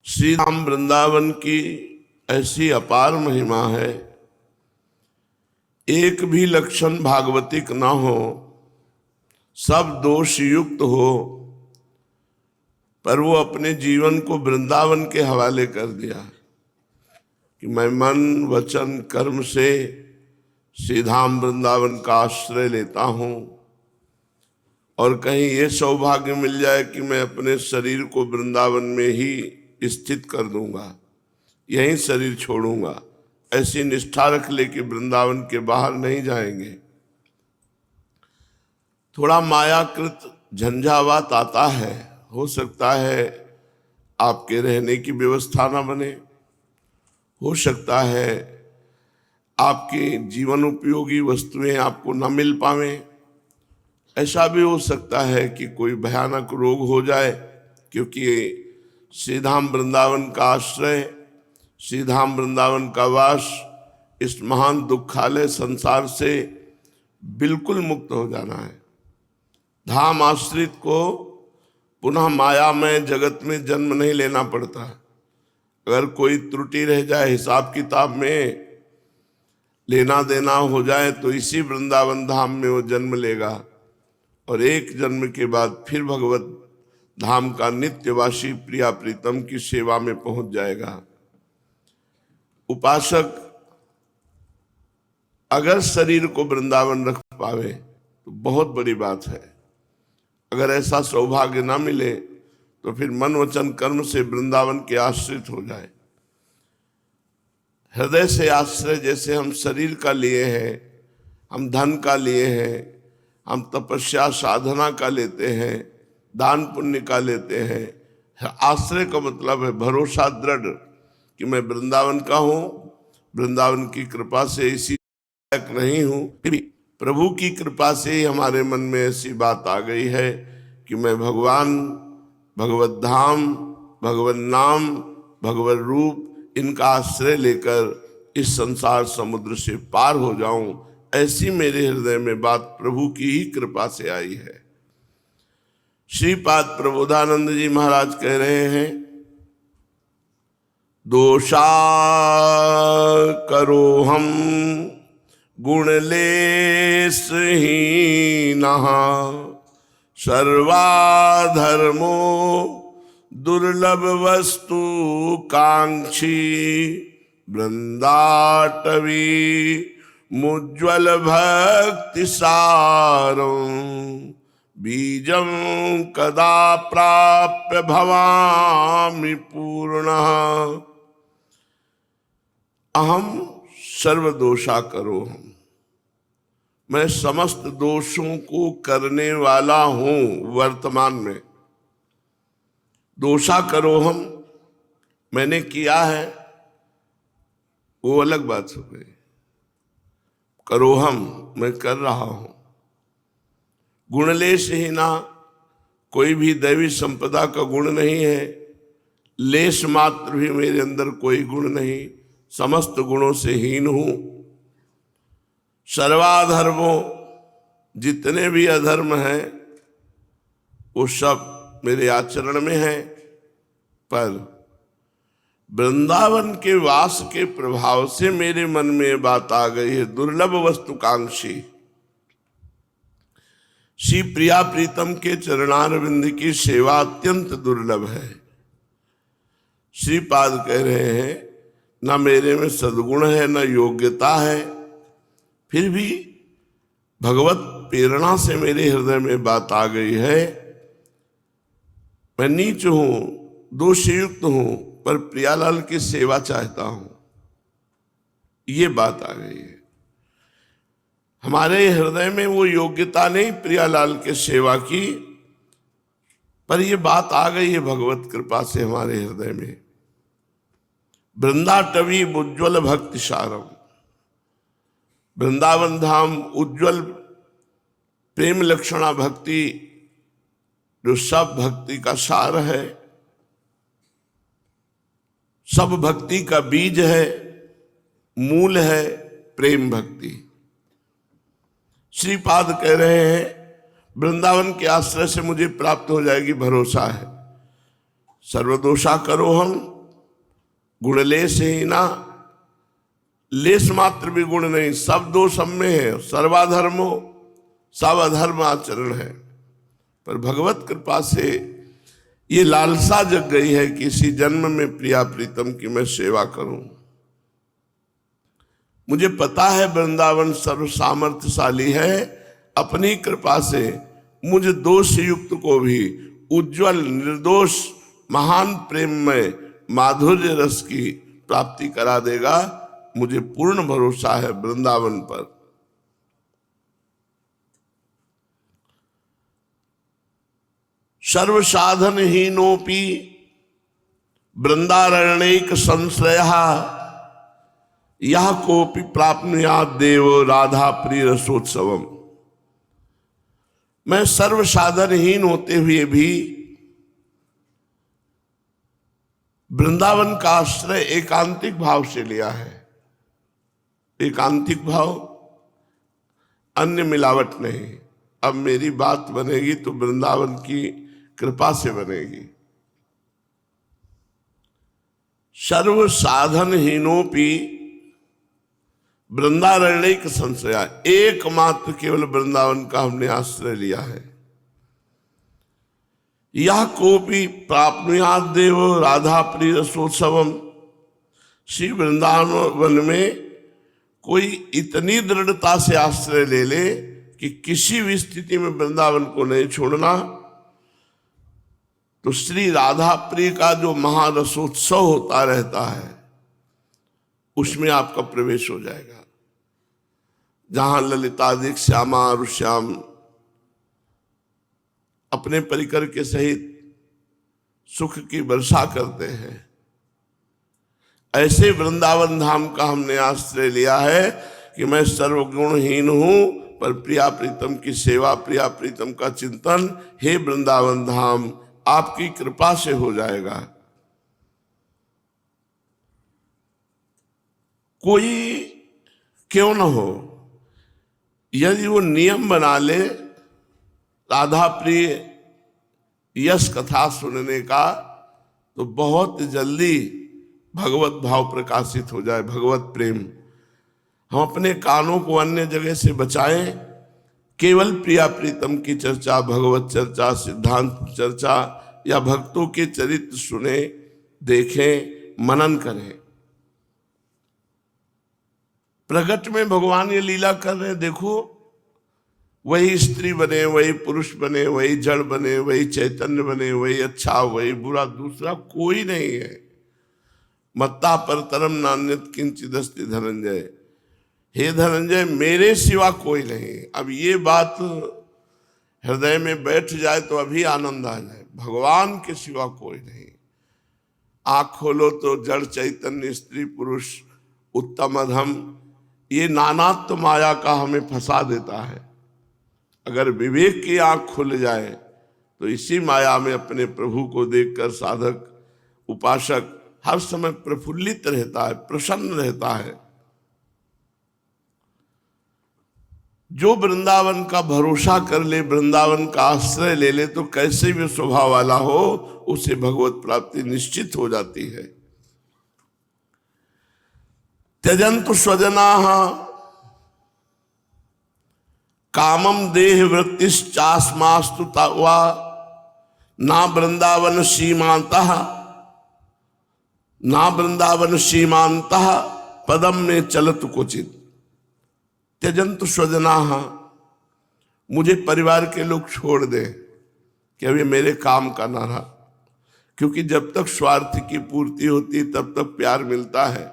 श्री राम वृंदावन की ऐसी अपार महिमा है, एक भी लक्षण भागवतिक न हो, सब दोष युक्त हो, पर वो अपने जीवन को वृंदावन के हवाले कर दिया कि मैं मन वचन कर्म से श्रीधाम वृंदावन का आश्रय लेता हूं और कहीं ये सौभाग्य मिल जाए कि मैं अपने शरीर को वृंदावन में ही स्थित कर दूंगा, यहीं शरीर छोड़ूंगा, ऐसी निष्ठा रख ले कि वृंदावन के बाहर नहीं जाएंगे। थोड़ा मायाकृत झंझावात आता है, हो सकता है आपके रहने की व्यवस्था न बने, हो सकता है आपकी जीवन उपयोगी वस्तुएं आपको न मिल पावें, ऐसा भी हो सकता है कि कोई भयानक रोग हो जाए, क्योंकि श्रीधाम वृंदावन का आश्रय, श्रीधाम वृंदावन का वास, इस महान दुखालय संसार से बिल्कुल मुक्त हो जाना है। धाम आश्रित को पुनः मायामय जगत में जन्म नहीं लेना पड़ता। अगर कोई त्रुटि रह जाए, हिसाब किताब में लेना देना हो जाए, तो इसी वृंदावन धाम में वो जन्म लेगा और एक जन्म के बाद फिर भगवत धाम का नित्यवासी प्रिया प्रीतम की सेवा में पहुंच जाएगा। उपासक अगर शरीर को वृंदावन रख पावे तो बहुत बड़ी बात है। अगर ऐसा सौभाग्य ना मिले तो फिर मन वचन कर्म से वृंदावन के आश्रित हो जाए। हृदय से आश्रय जैसे हम शरीर का लिए हैं, हम धन का लिए हैं, हम तपस्या साधना का लेते हैं, दान पुण्य का लेते हैं। आश्रय का मतलब है भरोसा दृढ़ कि मैं वृंदावन का हूँ, वृंदावन की कृपा से इसी लायक नहीं हूँ, फिर भी प्रभु की कृपा से ही हमारे मन में ऐसी बात आ गई है कि मैं भगवान, भगवत धाम, भगवत नाम, भगवत रूप, इनका आश्रय लेकर इस संसार समुद्र से पार हो जाऊं, ऐसी मेरे हृदय में बात प्रभु की ही कृपा से आई है। श्रीपाद प्रबोधानंद जी महाराज कह रहे हैं, दोषा करो हम गुणलेशहीनः सर्वाधर्मो दुर्लभ वस्तु कांक्षी वृंदाटवी मुज्ज्वल भक्ति सारं बीजं कदा प्राप्य भवामि पूर्णः। अहम सर्वदोषा करो हम, मैं समस्त दोषों को करने वाला हूं। वर्तमान में दोषा करो हम, मैंने किया है वो अलग बात हो गई, करो हम, मैं कर रहा हूं। गुणलेश ही ना, कोई भी दैवी संपदा का गुण नहीं है, लेश मात्र भी मेरे अंदर कोई गुण नहीं, समस्त गुणों से हीन हूं। सर्वाधर्मों, जितने भी अधर्म हैं वो सब मेरे आचरण में है, पर वृंदावन के वास के प्रभाव से मेरे मन में बात आ गई है, दुर्लभ वस्तुकांक्षी। श्री प्रिया प्रीतम के चरणारविंद की सेवा अत्यंत दुर्लभ है। श्रीपाद कह रहे हैं, न मेरे में सद्गुण है, न योग्यता है, फिर भी भगवत प्रेरणा से मेरे हृदय में बात आ गई है, मैं नीच हूं, दोषयुक्त हूं, पर प्रियालाल की सेवा चाहता हूं। ये बात आ गई है। हमारे हृदय में वो योग्यता नहीं प्रियालाल के सेवा की, पर ये बात आ गई है भगवत कृपा से हमारे हृदय में। वृंदाटवी उज्ज्वल भक्ति सारम, वृंदावन धाम उज्ज्वल प्रेम लक्षणा भक्ति, जो सब भक्ति का सार है, सब भक्ति का बीज है, मूल है प्रेम भक्ति। श्रीपाद कह रहे हैं, वृंदावन के आश्रय से मुझे प्राप्त हो जाएगी, भरोसा है। सर्वदोषा करो हम, गुणलेश ही ना, लेश मात्र भी गुण नहीं, सब दोष हम में है। सर्वाधर्मो, सब अधर्म आचरण है। पर भगवत कृपा से ये लालसा जग गई है कि इसी जन्म में प्रिया प्रीतम की मैं सेवा करूं। मुझे पता है वृंदावन सर्व सामर्थ्यशाली है, अपनी कृपा से मुझ दोष युक्त को भी उज्जवल निर्दोष महान प्रेम में माधुर्य रस की प्राप्ति करा देगा। मुझे पूर्ण भरोसा है वृंदावन पर। सर्व साधन हीनोपि वृंदारण्यक संश्रयः यह कोपि प्राप्नुयात् देव राधा प्रिय रसोत्सवम। मैं सर्व साधनहीन होते हुए भी वृंदावन का आश्रय एकांतिक भाव से लिया है। एकांतिक भाव, अन्य मिलावट नहीं। अब मेरी बात बनेगी तो वृंदावन की कृपा से बनेगी। सर्व साधनहीनोपि वृंदारण्यक संशया, एकमात्र केवल वृंदावन का हमने आश्रय लिया है। यह कोपि प्राप्नुयात् देव राधा प्रिय रसोत्सवम। श्री वृंदावन में कोई इतनी दृढ़ता से आश्रय ले ले कि किसी भी स्थिति में वृंदावन को नहीं छोड़ना, तो श्री राधा प्रिय का जो महारसोत्सव होता रहता है उसमें आपका प्रवेश हो जाएगा। जहां ललितादिक श्यामा और श्याम अपने परिकर के सहित सुख की वर्षा करते हैं, ऐसे वृंदावन धाम का हमने आश्रय लिया है कि मैं सर्वगुणहीन हूं, पर प्रिया प्रीतम की सेवा, प्रिया प्रीतम का चिंतन, हे वृंदावन धाम आपकी कृपा से हो जाएगा। कोई क्यों न हो, यदि वो नियम बना ले राधा प्रिय यश कथा सुनने का, तो बहुत जल्दी भगवत भाव प्रकाशित हो जाए, भगवत प्रेम। हम अपने कानों को अन्य जगह से बचाएं, केवल प्रिया प्रीतम की चर्चा, भगवत चर्चा, सिद्धांत चर्चा या भक्तों के चरित्र सुने, देखें, मनन करें। प्रगट में भगवान ये लीला कर रहे हैं। देखो, वही स्त्री बने, वही पुरुष बने, वही जड़ बने, वही चैतन्य बने, वही अच्छा वही बुरा, दूसरा कोई नहीं है। मत्ता परतरम नान्यत किंचिदस्ति धनंजय। हे धनंजय, मेरे सिवा कोई नहीं। अब ये बात हृदय में बैठ जाए तो अभी आनंद आ जाए। भगवान के सिवा कोई नहीं। आँख खोलो तो जड़ चैतन्य, स्त्री पुरुष, उत्तम अधम, ये नानात्व माया का हमें फंसा देता है। अगर विवेक की आंख खुल जाए तो इसी माया में अपने प्रभु को देखकर साधक, उपासक हर समय प्रफुल्लित रहता है, प्रसन्न रहता है। जो वृंदावन का भरोसा कर ले, वृंदावन का आश्रय ले ले, तो कैसे भी स्वभाव वाला हो, उसे भगवत प्राप्ति निश्चित हो जाती है। त्यजन्तु स्वजनाः कामम देह वृत्तिश्चास्मास्तु वा ना वृंदावन सीमांतः, ना वृंदावन सीमांतः पदम में चलत क्वचित। त्यजन्तु स्वजनाः, मुझे परिवार के लोग छोड़ दे कि अभी मेरे काम का ना रहा। क्योंकि जब तक स्वार्थ की पूर्ति होती तब तक प्यार मिलता है,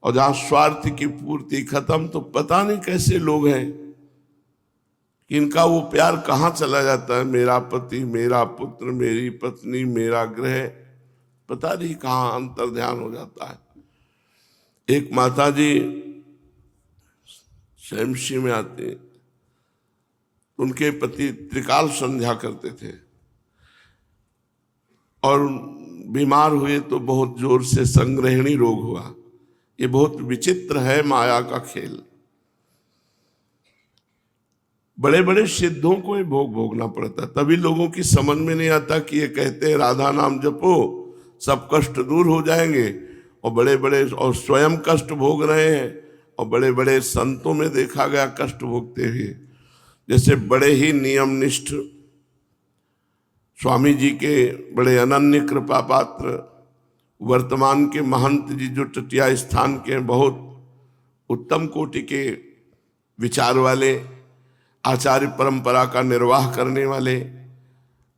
और जहां स्वार्थ की पूर्ति खत्म तो पता नहीं कैसे लोग हैं कि इनका वो प्यार कहाँ चला जाता है। मेरा पति, मेरा पुत्र, मेरी पत्नी, मेरा गृह, पता नहीं कहाँ अंतर ध्यान हो जाता है। एक माता जी शैमशी में आते, उनके पति त्रिकाल संध्या करते थे और बीमार हुए तो बहुत जोर से संग्रहणी रोग हुआ। ये बहुत विचित्र है माया का खेल। बड़े बड़े सिद्धों को ये भोग भोगना पड़ता है, तभी लोगों की समझ में नहीं आता कि ये कहते हैं राधा नाम जपो सब कष्ट दूर हो जाएंगे, और बड़े बड़े और स्वयं कष्ट भोग रहे हैं, और बड़े बड़े संतों में देखा गया कष्ट भोगते हुए। जैसे बड़े ही नियमनिष्ठ स्वामी जी के बड़े अनन्य कृपा पात्र वर्तमान के महंत जी जो टटिया स्थान के बहुत उत्तम कोटि के विचार वाले, आचार्य परंपरा का निर्वाह करने वाले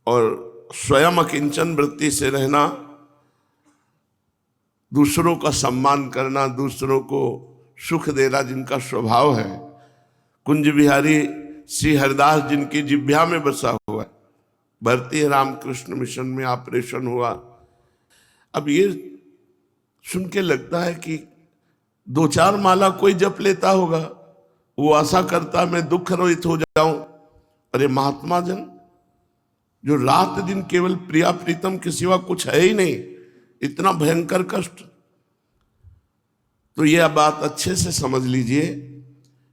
और स्वयं अकिंचन वृत्ति से रहना, दूसरों का सम्मान करना, दूसरों को सुख देना जिनका स्वभाव है, कुंज बिहारी श्री हरिदास जिनकी जिह्वा में बसा हुआ है। भारतीय रामकृष्ण मिशन में ऑपरेशन हुआ। अब ये सुन के लगता है कि 2-4 माला कोई जप लेता होगा, वो आशा करता मैं दुख रहित हो जाऊं। अरे महात्मा जन जो रात दिन केवल प्रिया प्रीतम के सिवा कुछ है ही नहीं, इतना भयंकर कष्ट। तो यह बात अच्छे से समझ लीजिए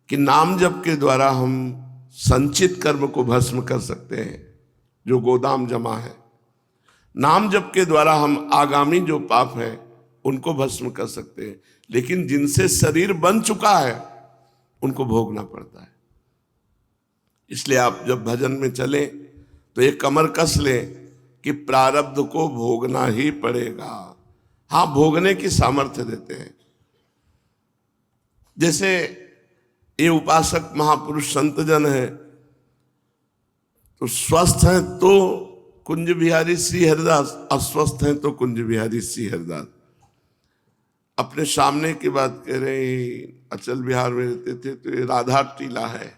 कि नाम जप के द्वारा हम संचित कर्म को भस्म कर सकते हैं, जो गोदाम जमा है। नाम जप के द्वारा हम आगामी जो पाप है उनको भस्म कर सकते हैं, लेकिन जिनसे शरीर बन चुका है उनको भोगना पड़ता है। इसलिए आप जब भजन में चले तो एक कमर कस लें कि प्रारब्ध को भोगना ही पड़ेगा। हाँ, भोगने की सामर्थ्य देते हैं। जैसे ये उपासक महापुरुष संतजन है, तो स्वस्थ हैं तो कुंज बिहारी श्री हरिदास, अस्वस्थ हैं तो कुंज बिहारी श्री हरिदास। अपने सामने की बात कह रहे हैं, अचल बिहार में रहते थे, तो ये राधा टीला है।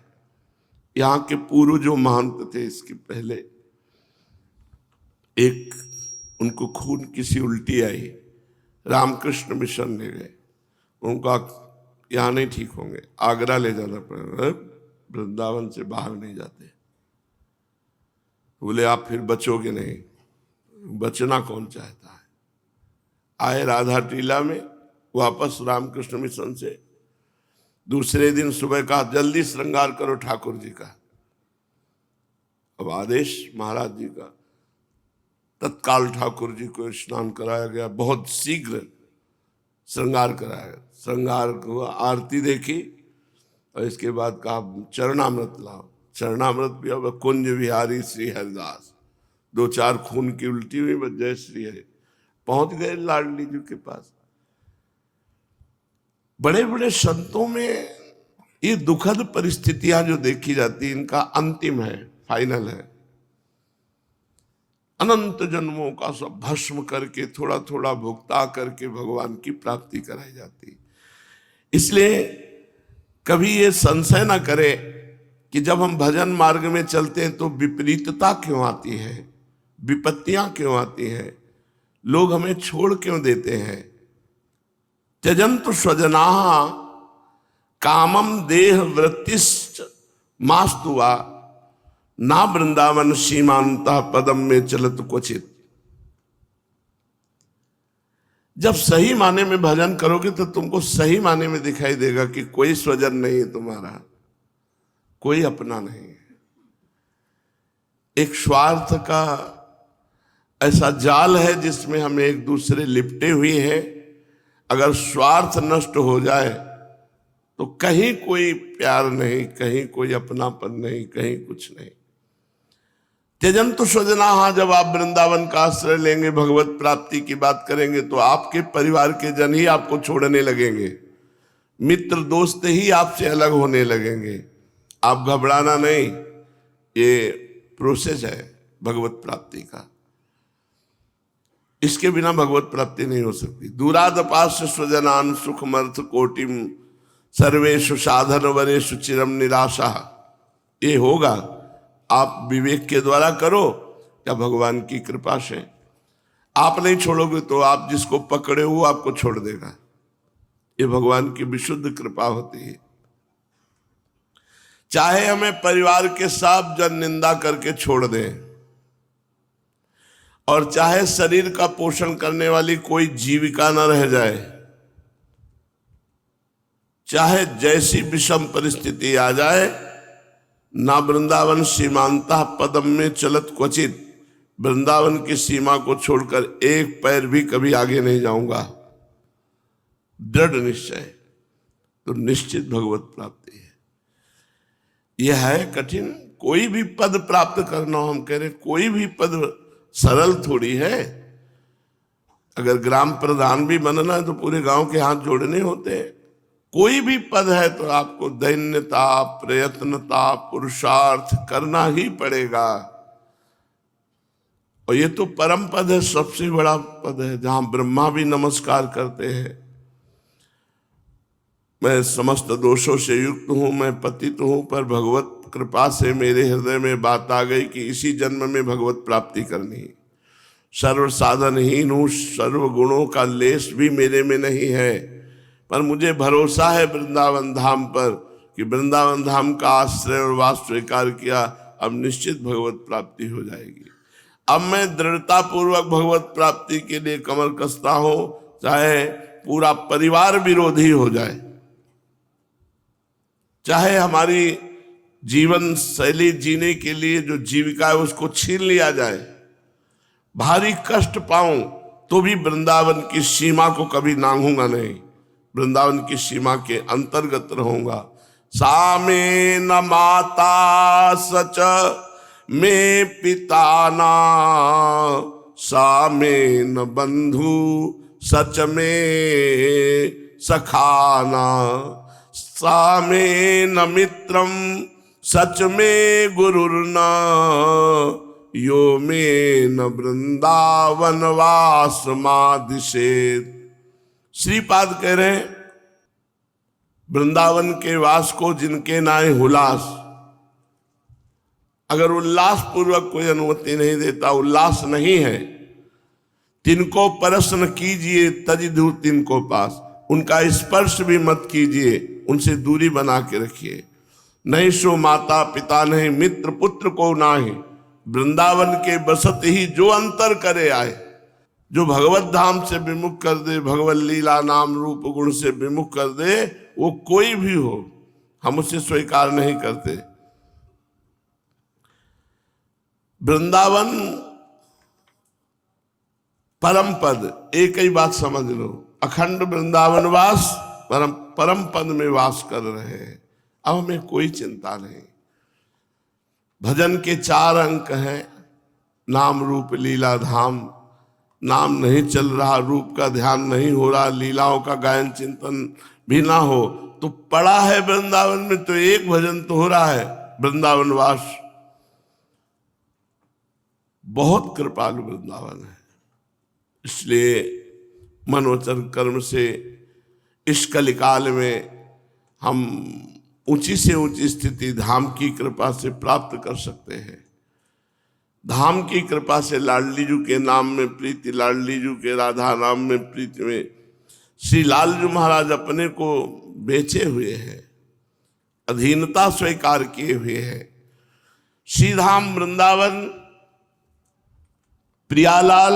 यहाँ के पूर्व जो महंत थे, इसके पहले एक उनको खून किसी उल्टी आई, रामकृष्ण मिशन ले गए, उनका यहाँ नहीं ठीक होंगे, आगरा ले जाना पड़ेगा, वृंदावन से बाहर नहीं जाते। बोले आप फिर बचोगे नहीं, बचना कौन चाहता है। आए राधा टीला में वापस रामकृष्ण मिशन से, दूसरे दिन सुबह कहा जल्दी श्रृंगार करो ठाकुर जी का। अब आदेश महाराज जी का, तत्काल ठाकुर जी को स्नान कराया गया, बहुत शीघ्र श्रृंगार कराया गया। श्रृंगार को आरती देखी और इसके बाद कहा चरणामृत लाओ। चरणामृत भी अब कुंज बिहारी श्री हरिदास, 2-4 खून की उल्टी हुई, बस जय श्री हरि। पहुंच गए लाडली जी के पास। बड़े बड़े संतों में ये दुखद परिस्थितियां जो देखी जाती, इनका अंतिम है, फाइनल है। अनंत जन्मों का सब भस्म करके थोड़ा थोड़ा भुगता करके भगवान की प्राप्ति कराई जाती। इसलिए कभी ये संशय ना करे कि जब हम भजन मार्ग में चलते हैं तो विपरीतता क्यों आती है, विपत्तियां क्यों आती हैं, लोग हमें छोड़ क्यों देते हैं। त्यजन्तु स्वजनाः कामम देह वृत्तिश्च मास्तुवा ना वृंदावन सीमांतः पदम में चलत क्वचित। जब सही माने में भजन करोगे तो तुमको सही माने में दिखाई देगा कि कोई स्वजन नहीं है तुम्हारा, कोई अपना नहीं है। एक स्वार्थ का ऐसा जाल है जिसमें हम एक दूसरे लिपटे हुए हैं। अगर स्वार्थ नष्ट हो जाए तो कहीं कोई प्यार नहीं, कहीं कोई अपनापन नहीं, कहीं कुछ नहीं। त्यजन्तु स्वजनाः, जब आप वृंदावन का आश्रय लेंगे, भगवत प्राप्ति की बात करेंगे, तो आपके परिवार के जन ही आपको छोड़ने लगेंगे, मित्र दोस्त ही आपसे अलग होने लगेंगे। आप घबराना नहीं, ये प्रोसेस है भगवत प्राप्ति का। इसके बिना भगवत प्राप्ति नहीं हो सकती। दूरादपास्य स्वजनान सुखमर्थ कोटिम सर्वेषु साधन वरेषु चिरम निराशा। ये होगा आप विवेक के द्वारा करो या भगवान की कृपा से। आप नहीं छोड़ोगे तो आप जिसको पकड़े हो आपको छोड़ देगा। ये भगवान की विशुद्ध कृपा होती है। चाहे हमें परिवार के सब जन निंदा करके छोड़ दें, और चाहे शरीर का पोषण करने वाली कोई जीविका न रह जाए, चाहे जैसी विषम परिस्थिति आ जाए, ना वृंदावन सीमांता पदम में चलत क्वचित, वृंदावन की सीमा को छोड़कर एक पैर भी कभी आगे नहीं जाऊंगा। दृढ़ निश्चय, तो निश्चित भगवत प्राप्ति है। यह है कठिन। कोई भी पद प्राप्त करना हो, हम कह रहे कोई भी पद सरल थोड़ी है। अगर ग्राम प्रधान भी बनना है तो पूरे गांव के हाथ जोड़ने होते हैं। कोई भी पद है तो आपको दैन्यता, प्रयत्नता, पुरुषार्थ करना ही पड़ेगा। और ये तो परम पद है, सबसे बड़ा पद है, जहां ब्रह्मा भी नमस्कार करते हैं। मैं समस्त दोषों से युक्त हूं, मैं पतित हूं, पर भगवत कृपा से मेरे हृदय में बात आ गई कि इसी जन्म में भगवत प्राप्ति करनी। सर्व साधनहीन हूं, सर्व गुणों का लेस भी मेरे में नहीं है, पर मुझे भरोसा है वृंदावन धाम पर कि वृंदावन धाम का आश्रय और वास स्वीकार किया, अब निश्चित भगवत प्राप्ति हो जाएगी। अब मैं दृढ़ता पूर्वक भगवत प्राप्ति के लिए कमर कसता हूं, चाहे पूरा परिवार विरोधी हो जाए, चाहे हमारी जीवन शैली जीने के लिए जो जीविका है उसको छीन लिया जाए, भारी कष्ट पाऊं तो भी वृंदावन की सीमा को कभी नांगूंगा नहीं, वृंदावन की सीमा के अंतर्गत रहूंगा। सामे न माता सच में पिता ना, सामे न बंधु सच में सखाना, सामे न मित्रम सच में गुरुर्ना, यो में न वृंदावन वास मादिशेत। श्रीपाद कह रहे हैं वृंदावन के वास को जिनके नाए हुलास, अगर उल्लास पूर्वक कोई अनुमति नहीं देता, उल्लास नहीं है, तिनको प्रश्न कीजिए तजिधु तिनको पास, उनका स्पर्श भी मत कीजिए, उनसे दूरी बना के रखिए। नहीं सो माता पिता नहीं, मित्र पुत्र को नाही, वृंदावन के बसत ही जो अंतर करे आए। जो भगवत धाम से विमुख कर दे, भगवत लीला नाम रूप गुण से विमुख कर दे, वो कोई भी हो, हम उसे स्वीकार नहीं करते। वृंदावन परम पद, एक ही बात समझ लो, अखंड वृंदावन वास, परम पद में वास कर रहे हैं। अब हमें कोई चिंता नहीं। भजन के 4 अंक हैं, नाम रूप लीला धाम। नाम नहीं चल रहा, रूप का ध्यान नहीं हो रहा, लीलाओं का गायन चिंतन भी ना हो, तो पड़ा है वृंदावन में तो एक भजन तो हो रहा है, वृंदावन वास। बहुत कृपालु वृंदावन है, इसलिए मनोचर कर्म से इस कलिकाल में हम ऊंची से ऊंची स्थिति धाम की कृपा से प्राप्त कर सकते हैं। धाम की कृपा से लाडलीजू के नाम में प्रीति, लाडलीजू के राधा नाम में प्रीति में श्री लालजू महाराज अपने को बेचे हुए हैं, अधीनता स्वीकार किए हुए हैं। श्री धाम वृंदावन, प्रियालाल,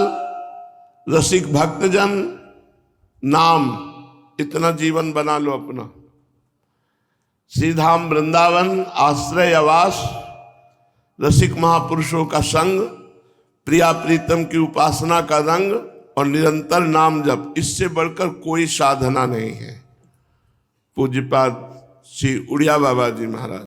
रसिक भक्तजन, नाम, इतना जीवन बना लो अपना। श्री धाम वृंदावन, आश्रय आवास, रसिक महापुरुषों का संग, प्रिया प्रीतम की उपासना का रंग और निरंतर नाम जप, इससे बढ़कर कोई साधना नहीं है। पूज्यपाद श्री उड़िया बाबा जी महाराज।